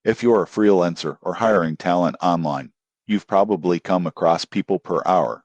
If you're a freelancer or hiring talent online, you've probably come across People Per Hour.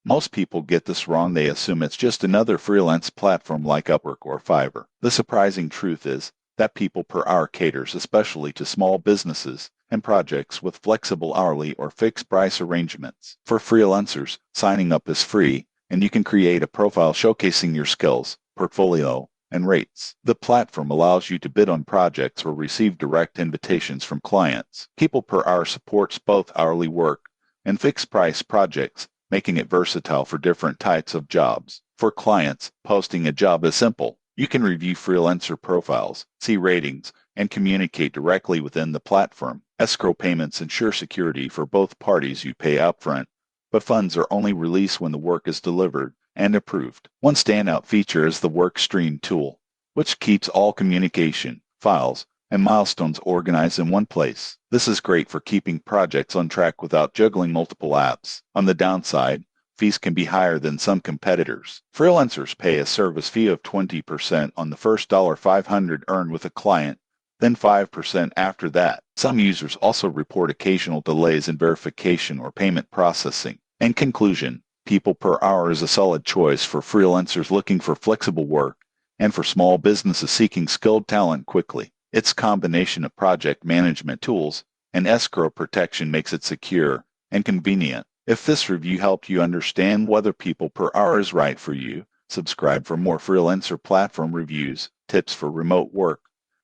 Most people get this wrong. They assume it's just another freelance platform like Upwork or Fiverr. The surprising truth is that People Per Hour caters especially to small businesses and projects with flexible hourly or fixed price arrangements. For freelancers, signing up is free, and you can create a profile showcasing your skills, portfolio, and rates. The platform allows you to bid on projects or receive direct invitations from clients. People Per Hour supports both hourly work and fixed-price projects, making it versatile for different types of jobs. For clients, posting a job is simple. You can review freelancer profiles, see ratings, and communicate directly within the platform. Escrow payments ensure security for both parties. You pay upfront, but funds are only released when the work is delivered and approved. One standout feature is the Workstream tool, which keeps all communication, files, and milestones organized in one place. This is great for keeping projects on track without juggling multiple apps. On the downside, fees can be higher than some competitors. Freelancers pay a service fee of 20% on the first $500 earned with a client, then 5% after that. Some users also report occasional delays in verification or payment processing. In conclusion, People Per Hour is a solid choice for freelancers looking for flexible work and for small businesses seeking skilled talent quickly. Its combination of project management tools and escrow protection makes it secure and convenient. If this review helped you understand whether People Per Hour is right for you, subscribe for more freelancer platform reviews, tips for remote work,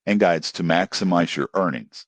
and guides to maximize your earnings.